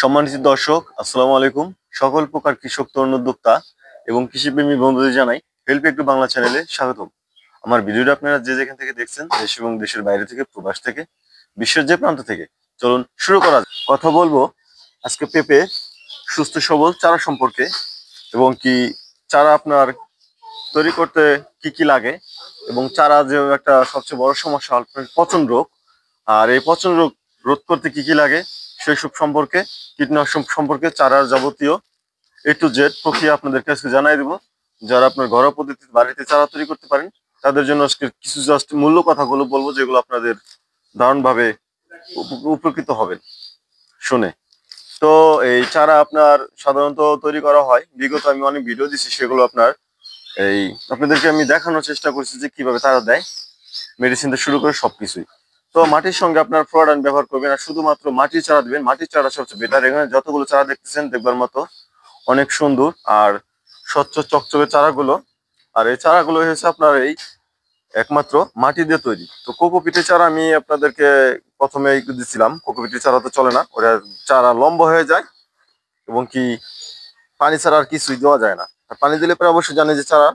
সম্মানিত দর্শক, আসসালামু আলাইকুম। সকল প্রকার কৃষক তরুণ উদ্যোক্তা এবং কৃষিপ্রেমী বন্ধুদের জানাই হেল্প একটু বাংলা চ্যানেলে স্বাগতম। আমার ভিডিওটা আপনারা যে যেখান থেকে দেখছেন, দেশ এবং দেশের বাইরে থেকে, প্রবাস থেকে, বিশ্বের যে প্রান্ত থেকে, চলুন শুরু করা যাক। কথা বলবো আজকে পেঁপে সুস্থ সবল চারা সম্পর্কে এবং কি চারা আপনার তৈরি করতে কি কি লাগে এবং চারা যে একটা সবচেয়ে বড় সমস্যা আপনার পচন রোগ, আর এই পচন রোগ রোধ করতে কি কি লাগে সেসব সম্পর্কে, কীটনাশক সম্পর্কে, চারার যাবতীয় A to Z প্রক্রিয়া আপনাদের কাছে জানাই দেবো। যারা আপনার ঘরোয়া পদ্ধতিতে বাড়িতে চারা তৈরি করতে পারেন তাদের জন্য আজকে কিছু জাস্ট মূল্য কথাগুলো বলবো, যেগুলো আপনাদের দারুণভাবে উপকৃত হবেন শুনে। তো এই চারা আপনার সাধারণত তৈরি করা হয়, বিগত আমি অনেক ভিডিও দিচ্ছি, সেগুলো আপনার এই আপনাদেরকে আমি দেখানোর চেষ্টা করছি যে কিভাবে তারা দেয়, মেডিসিন থেকে শুরু করে সবকিছুই। তো মাটির সঙ্গে আপনার ফ্লোরাইড ব্যবহার করবেন, আর শুধুমাত্র মাটির চারা দিবেন। মাটির চারা সবচেয়ে বেটার। এখানে যতগুলো চারা দেখতেছেন দেখবার মতো অনেক সুন্দর আর স্বচ্ছ চকচকে চারাগুলো। আর এই চারাগুলো হয়েছে আপনার এই একমাত্র মাটি দিয়ে তৈরি। তো কোকোপিটের চারা আমি আপনাদেরকে প্রথমে দিচ্ছিলাম। কোকোপিটের চারা তো চলে না, ওরা চারা লম্বা হয়ে যায় এবং কি পানি ছাড়া আর কিছুই দেওয়া যায় না। আর পানি দিলে পরে অবশ্যই জানি যে চারা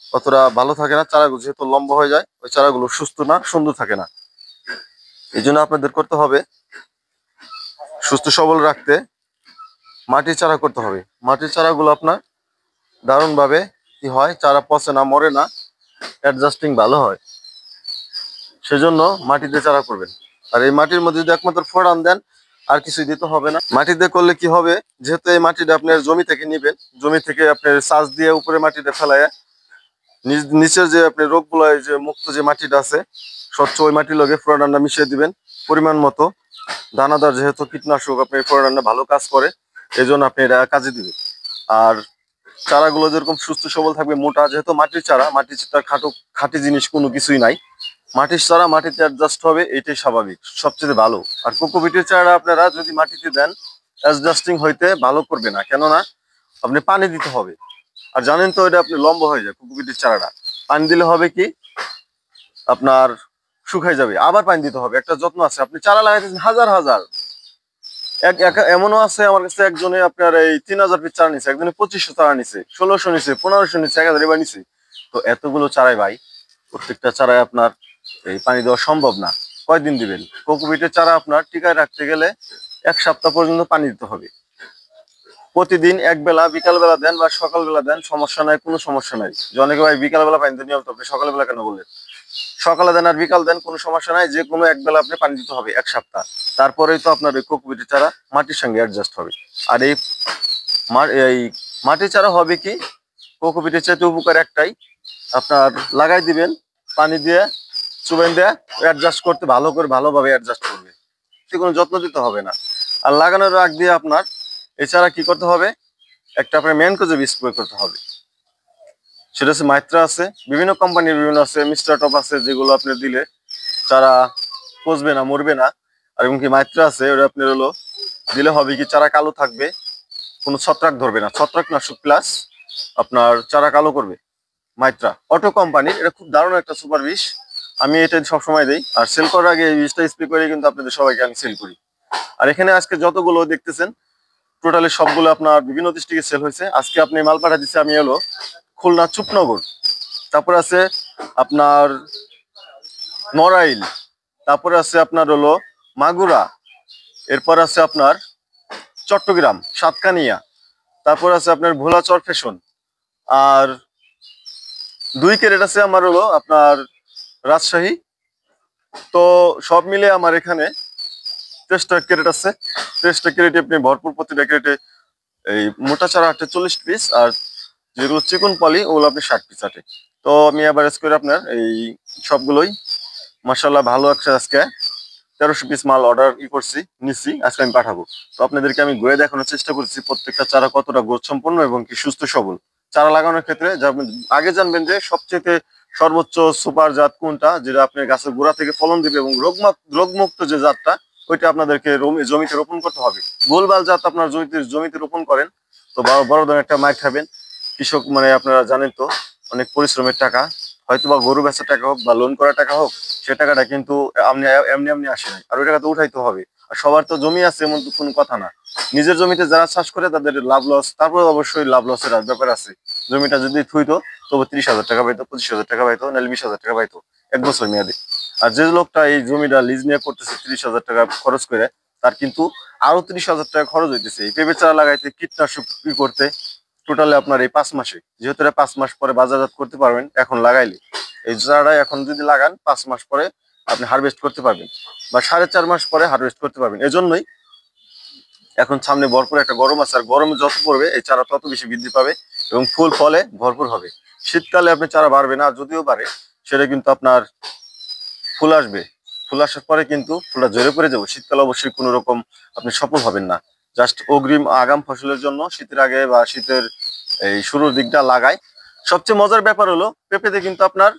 অতটা ভালো থাকে না। চারাগুলো যেহেতু লম্বা হয়ে যায়, ওই চারাগুলো সুস্থ না, সুন্দর থাকে না। এই জন্য আপনাদের করতে হবে সুস্থ সবল রাখতে মাটির চারা করতে হবে। মাটির চারাগুলো আপনার দারুণভাবে কি হয়, চারা পচে না, মরে না, অ্যাডজাস্টিং ভালো হয়। সেজন্য মাটিতে চারা করবেন। আর এই মাটির মধ্যে যদি একমাত্র ফোড়ান দেন, আর কিছুই দিতে হবে না। মাটিতে করলে কি হবে, যেহেতু এই মাটিটা আপনার জমি থেকে নিবেন, জমি থেকে আপনার সাজ দিয়ে উপরে মাটিটা ফেলায় নিচের যে আপনি রোগগুলো, যে মুক্ত যে মাটিটা আছে স্বচ্ছ, ওই মাটির লগে ফোড়ানটা মিশিয়ে দিবেন পরিমাণ মতো। দানাদার যেহেতু কীটনাশক, আপনি ফোড়ানটা ভালো কাজ করে, এই জন্য আপনি এটা কাজে দিবেন। আর চারাগুলো যেরকম সুস্থ সবল থাকবে, মোটা, যেহেতু মাটির চারা, মাটির চারা খাঁটি জিনিস কোনো কিছুই নাই। মাটির চারা মাটিতে অ্যাডজাস্ট হবে, এটাই স্বাভাবিক, সবচেয়ে ভালো। আর কোকোপিটের চারা আপনারা যদি মাটিতে দেন, অ্যাডজাস্টিং হইতে ভালো করবে না, কেননা আপনি পানি দিতে হবে। আর জানেন তো এটা আপনি লম্বা হয়ে যায় কোকোপিটের চারাটা, পানি দিলে হবে কি আপনার শুকাই যাবে, আবার পানি দিতে হবে। একটা যত্ন আছে। আপনি চারা লাগাইতেছেন হাজার হাজার, এমনও আছে আমার কাছে, একজনে আপনার এই 3000 পিস চারা নিছে, একজনে 2500 চারা নিছে, 1600 নিছে, 1500 নিছে, 1000 এবার নিছে। তো এতগুলো চারাই ভাই, প্রত্যেকটা চারায় আপনার এই পানি দেওয়া সম্ভব না। কয়দিন দিবেন? কোকোপিটের চারা আপনার টিকায় রাখতে গেলে 1 সপ্তাহ পর্যন্ত পানি দিতে হবে। প্রতিদিন এক বেলা, বিকাল বেলা দেন বা সকাল বেলা দেন, সমস্যা নাই, কোনো সমস্যা নাই। যে অনেকে ভাই বিকাল বেলা পানি দিতে নিয়মিত, আপনি সকাল বেলা কেন বললেন? সকালে দেন আর বিকাল দেন, কোনো সমস্যা নাই। যে কোনো এক বেলা আপনি পানি দিতে হবে 1 সপ্তাহ। তারপরেই তো আপনার ওই কোকোপিটের চারা মাটির সঙ্গে অ্যাডজাস্ট হবে। আর এই মাটির চারা হবে কি, কোকোপিটের চাইতে উপকার একটাই, আপনার লাগাই দিবেন, পানি দিয়ে চুবেন দিয়ে অ্যাডজাস্ট করতে ভালো করে, ভালোভাবে অ্যাডজাস্ট করবে, কোনো যত্ন দিতে হবে না। আর লাগানোর আগ দিয়ে আপনার এছাড়া কি করতে হবে, একটা আপনার ম্যানকোজেব স্প্রে করতে হবে। সেটা হচ্ছে মাইত্রা আছে, বিভিন্ন কোম্পানির বিভিন্ন আছে, মিস্টার টপ আছে, যেগুলো আপনি দিলে চারা পচবে না, মরবে না। আর এমনকি মাইত্রা আছে, ওটা আপনার হলো দিলে হবে কি, চারা কালো থাকবে, কোনো ছত্রাক ধরবে না। ছত্রাকনাশক প্লাস আপনার চারা কালো করবে। মাইত্রা অটো কোম্পানির, এটা খুব দারুণ একটা সুপার বিষ। আমি এটা সবসময় দিই, আর সেল করার আগে এই বিষটা স্প্রে করে কিন্তু আপনাদের সবাইকে আমি সেল করি। আর এখানে আজকে যতগুলো দেখতেছেন টোটালি সবগুলো আপনার বিভিন্ন ডিস্ট্রিক্টে সেল হয়েছে। আজকে আপনি মাল পাঠা দিচ্ছে আমি হলো খুলনা চুপনগর, তারপর আছে আপনার নড়াইল, তারপরে আছে আপনার হলো মাগুরা, এরপর আছে আপনার চট্টগ্রাম সাতকানিয়া, তারপর আছে আপনার ভোলা চরফেশন, আর 2 ক্যারেট আছে আমার হলো আপনার রাজশাহী। তো সব মিলে আমার এখানে 23টা ক্যারেট আছে। 23টা ক্যারেটে আপনি ভরপুর, প্রতিটা ক্যারেটে এই মোটা চারা 40 পিস, আর যেগুলো চিকন পলি ওগুলো আপনি 60 পিস আটে। তো আমি অ্যাভারেজ করে আপনার এই সবগুলোই মাশাআল্লাহ ভালো একটা আজকে 1300 পিস মাল অর্ডার করছি, নিচ্ছি, আজকে আমি পাঠাবো। তো আপনাদেরকে আমি ঘুরে দেখানোর চেষ্টা করছি প্রত্যেকটা চারা কতটা গ্রোথ সম্পন্ন এবং কি সুস্থ সবল। চারা লাগানোর ক্ষেত্রে আগে জানবেন যে সবচেয়ে সর্বোচ্চ সুপার জাত কোনটা, যেটা আপনার গাছের গোড়া থেকে ফলন দিবে এবং রোগমুক্ত যে জাতটা, ওইটা আপনাদেরকে জমিতে রোপণ করতে হবে। গোলবাল জাত আপনার জমিতে রোপণ করেন তো বড় ধরনের একটা মাইর খাবেন। কৃষক মানে আপনারা জানেন তো, অনেক পরিশ্রমের টাকা, হয়তো বা গরু বেচার টাকা হোক বা লোন করার টাকা হোক, সে টাকাটা কিন্তু এমনি এমনি আসে না, আর ওই টাকা তো উঠাইতে হবে। আর সবার তো জমি আছে এমন তো কোনো কথা না, নিজের জমিতে যারা চাষ করে তাদের লাভ লস, তারপর অবশ্যই লাভ লসের ব্যাপার আছে। জমিটা যদি থুইতো তবু 30,000 টাকা পাইতো, 25,000 টাকা পাইতো, নাহলে 20,000 টাকা পাইতো 1 বছর মেয়াদে। আর যে লোকটা এই জমিটা লিজ নিয়ে করতেছে 30,000 টাকা খরচ করে, তার কিন্তু আরো 30,000 টাকা খরচ হইতেছে এই পেঁপে চারা লাগাইতে, কীটনাশক করতে। টোটালে আপনার এই 5 মাসে, যেহেতু 5 মাস পরে বাজারজাত করতে পারবেন, এখন লাগাইলে এই চারাটা এখন যদি লাগান 5 মাস পরে আপনি হারভেস্ট করতে পারবেন, বা 4.5 মাস পরে হারভেস্ট করতে পারবেন। এজন্যই এখন সামনে ভরপুর একটা গরম আছে, আর গরমে যত পড়বে এই চারা তত বেশি বৃদ্ধি পাবে এবং ফুল ফলে ভরপুর হবে। শীতকালে আপনি চারা বাড়বে না, যদিও বাড়ে সেটা কিন্তু আপনার ফুল আসবে, ফুল আসার পরে কিন্তু ফুলটা ঝরে পড়ে যাবে। শীতকালে অবশ্যই কোনো রকম আপনি সফল হবেন না। জাস্ট অগ্রিম আগাম ফসলের জন্য শীতের আগে বা শীতের এই শুরুর দিকটা লাগায়। সবচেয়ে মজার ব্যাপার হলো পেঁপেতে কিন্তু আপনার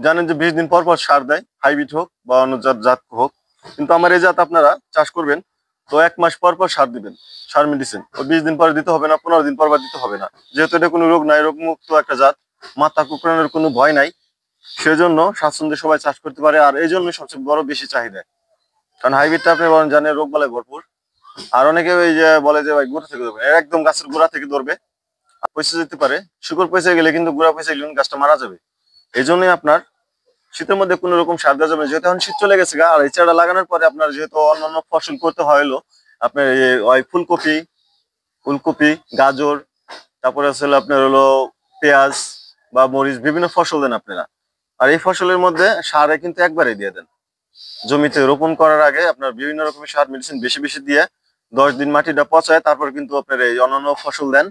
জানেন যে 20 দিন পর পর সার দেয়, হাইব্রিড হোক বা অন্য জাত হোক। কিন্তু আমার এই জাত আপনারা চাষ করবেন তো 1 মাস পর পর সার দিবেন, সার মেডিসিন। ও 20 দিন পরে দিতে হবে না, 15 দিন পর দিতে হবে না, যেহেতু এটা কোনো রোগ নাই, রোগমুক্ত একটা জাত, মাথা কুকড়ানোর কোনো ভয় নাই। সেজন্য স্বাচ্ছন্দ্যে সবাই চাষ করতে পারে, আর এই জন্য সবচেয়ে বড় বেশি চাহিদা। কারণ হাইব্রিডটা আপনি জানেন রোগ বালাই ভরপুর। আর অনেকে ওই যে বলে যে ভাই গোড়া থেকে ধরবে, একদম গাছের গোড়া থেকে ধরবে, পয়সা যেতে পারে, শিকড় পয়সা গেলে কিন্তু গোড়া পয়সা গেলে গাছটা মারা যাবে। এই জন্যই আপনার শীতের মধ্যে কোনো রকম সার দেওয়া যাবে না, যেহেতু এখন শীত চলে গেছে গা। আর এই চারা লাগানোর পরে আপনার যেহেতু অন্যান্য ফসল করতে হলো, আপনার ওই ফুলকপি, গাজর, তারপরে আসলে আপনার হলো পেঁয়াজ বা মরিচ, বিভিন্ন ফসল দেন আপনারা। আর এই ফসলের মধ্যে সারে কিন্তু একবারে দিয়ে দেন। জমিতে রোপণ করার আগে আপনার বিভিন্ন রকমের সার মেডিসিন বেশি বেশি দিয়ে 10 দিন মাটিটা পচায়, তারপর কিন্তু আপনার এই অন্যান্য ফসল দেন।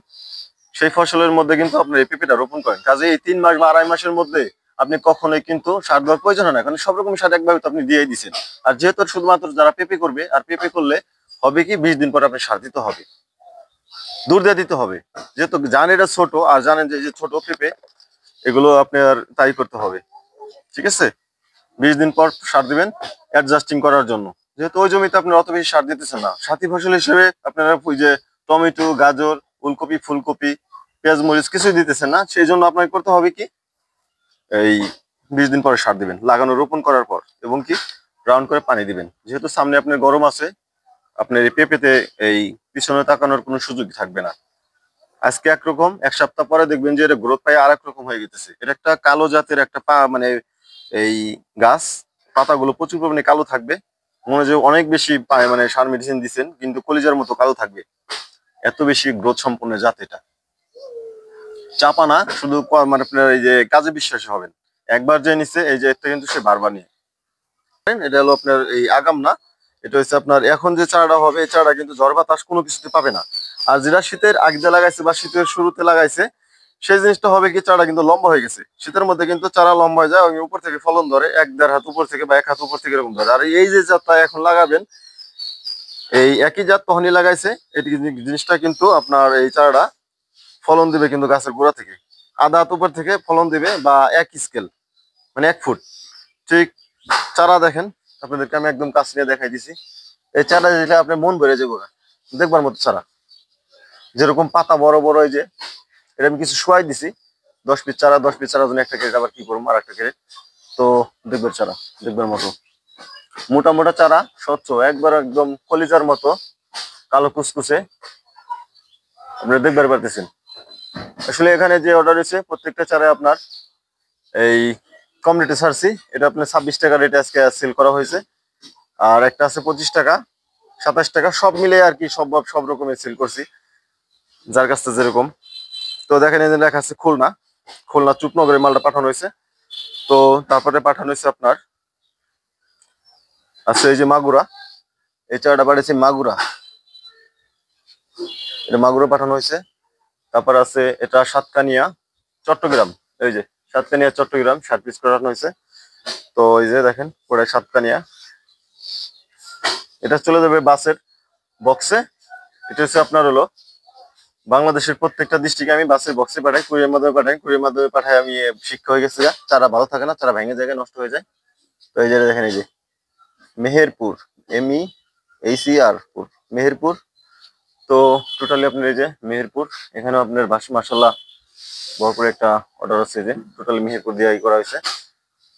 সেই ফসলের মধ্যে কিন্তু আপনার এই পেঁপেটা রোপণ করেন। কাজে এই 3 মাস বা 2.5 মাসের মধ্যে আপনি কখনোই কিন্তু সার দেওয়ার প্রয়োজন হয় না, কারণ সব রকম সার একভাবে তো আপনি দিয়েই দিচ্ছেন। আর যেহেতু শুধুমাত্র যারা পেঁপে করবে, আর পেঁপে করলে হবে কি 20 দিন পর আপনি সার দিতে হবে, দূর দিয়ে দিতে হবে। যেহেতু জানেন এটা ছোট, আর জানেন যে এই যে ছোট পেঁপে, এগুলো আপনার তাই করতে হবে। ঠিক আছে, 20 দিন পর সার দিবেন অ্যাডজাস্টিং করার জন্য। যেহেতু ওই জমিতে আপনার অত বেশি সার দিতেছেন না, সাথী ফসল হিসেবে আপনারা ওই যে টমেটো, গাজর, ফুলকপি, পেঁয়াজ, মরিচ কিছুই দিতেছেন না, সেই জন্য আপনাকে করতে হবে কি এই 20 দিন পরে সার দিবেন লাগানো রোপণ করার পর, এবং কি রাউন্ড করে পানি দিবেন। যেহেতু সামনে আপনার গরম আছে, আপনার এই পেঁপেতে এই পিছনে তাকানোর কোনো সুযোগ থাকবে না। আজকে একরকম, 1 সপ্তাহ পরে দেখবেন যে এটা গ্রোথ পায় আর এক রকম হয়ে গেছে। এটা একটা কালো জাতের একটা মানে এই গাছ, পাতাগুলো প্রচুর পরিমাণে কালো থাকবে, মনে হয় অনেক বেশি মানে সার মেডিসিন দিচ্ছেন, কিন্তু কলিজার মতো কালো থাকবে। এত বেশি গ্রোথ সম্পন্ন জাত এটা। চাপা না, শুধু মানে আপনার এই যে কাজে বিশ্বাসী হবেন। একবার যে নিচ্ছে এই যে এটা কিন্তু সে বারবার নিয়ে। এটা হলো আপনার এই আগাম না, এটা হচ্ছে আপনার এখন যে চারাটা হবে, এই চারাটা কিন্তু ঝড় বাতাস কোনো কিছুতে পাবে না। আর যেটা শীতের আগে লাগাইছে বা শীতের শুরুতে লাগাইছে, সেই জিনিসটা হবে কি চারা কিন্তু লম্বা হয়ে গেছে। শীতের মধ্যে কিন্তু চারা লম্বা হয়ে যায় এবং উপর থেকে ফলন ধরে 1-1.5 হাত উপর থেকে বা 1 হাত উপর থেকে এরকম ধরে। আর এই যে জাতটা এখন লাগাবেন, এই একই জাত তখনই লাগাইছে, এই জিনিসটা কিন্তু আপনার এই চারাটা ফলন দিবে কিন্তু গাছের গোড়া থেকে আধা হাত উপর থেকে ফলন দিবে, বা 1 স্কেল মানে 1 ফুট। ঠিক চারা দেখেন, আপনাদেরকে আমি একদম কাছ নিয়ে দেখাই দিছি। এই চারা দিলে আপনি মন ভরে যাবো দেখবার মতো চারা। যেরকম পাতা বড় বড়, এই যে এটা আমি কিছু শোয়াই দিছি, 10 পিস চারা, 10 পিস চারা জন্য একটা কেটে আবার কি করবো আর একটা কেটে, তো দেখবেন চারা দেখবার মতো মোটা মোটা চারা, স্বচ্ছ একবার একদম কলিজার মতো কালো কুচকুচে, আপনারা দেখবার পারতেছেন। আসলে এখানে যে অর্ডার হয়েছে প্রত্যেকটা চারায় আপনার এই কম রেটে ছাড়ছি। এটা আপনার 26 টাকা রেটে আজকে সেল করা হয়েছে, আর একটা আছে 25 টাকা, 27 টাকা, সব মিলে আর কি সব রকমের সেল করছি যার কাছ থেকে যেরকম। তো দেখেন এই যে লেখা আছে খুলনা চুপনগরে মালটা পাঠানো হয়েছে। তো তারপরে পাঠানো হয়েছে আপনার আছে এই যে মাগুরা, এই চারাটা পাঠিয়েছে মাগুরা, এটা মাগুরা পাঠানো হয়েছে। তারপর আছে এটা সাতকানিয়া চট্টগ্রাম, এই যে সাতকানিয়া চট্টগ্রাম 60 পিস পাঠানো হয়েছে। তো এই যে দেখেন ওটা সাতকানিয়া, এটা চলে যাবে বাসের বক্সে। এটা হচ্ছে আপনার হলো বাংলাদেশের প্রত্যেকটা ডিস্ট্রিক্টে আমি বাসের বক্সে পাঠাই, কুরিয়ার মাধ্যমে পাঠাই। আমি শিক্ষা হয়ে গেছে, চারা ভালো থাকে না, চারা ভেঙে যায়, নষ্ট হয়ে যায়। তো এই যে দেখেন এই যে মেহেরপুর, MEHER পুর, মেহেরপুর। তো টোটালি আপনার এই যে মেহেরপুর, এখানে আপনার মাসাল্লাহ ভরপুর একটা অর্ডার আছে, যে টোটালি মেহেরপুর দিয়ে করা হয়েছে।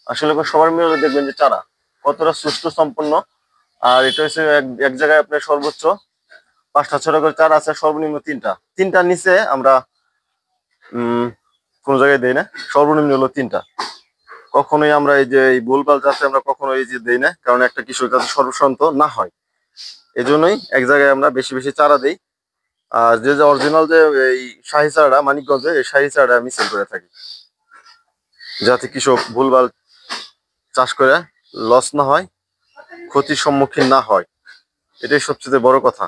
আসলে সবার মিলে দেখবেন যে চারা কতটা সুষ্ঠু সম্পন্ন। আর এটা হচ্ছে এক জায়গায় আপনার সর্বোচ্চ 5টা 6টা করে চারা আছে, সর্বনিম্ন 3টার নিচে আমরা কোনো জায়গায় দেই না, সর্বনিম্ন হলো 3টা। কখনোই আমরা এই যে এই ভুলভাল যাতে আমরা কখনোই এই যে দেই না, কারণ একটা কৃষক যাতে সর্বশান্ত না হয়, এজন্যই এক জায়গায় আমরা বেশি বেশি চারা দেই। আর যে যে অরিজিনাল যে এই শাহী চারাটা মানিকগঞ্জে, এই শাহী চারাটা আমি সেল করে থাকি, যাতে কৃষক ভুলভাল চাষ করে লস না হয়, ক্ষতির সম্মুখীন না হয়। এটাই সবচেয়ে বড় কথা।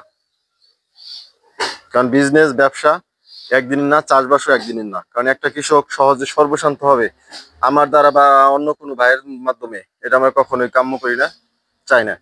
কারণ বিজনেস ব্যবসা একদিনের না, চাষবাসও একদিনের না। কারণ একটা কৃষক সহজে সর্বশান্ত হবে আমার দ্বারা বা অন্য কোনো ভাইয়ের মাধ্যমে, এটা আমরা কখনোই কাম্য করি না, চাই না।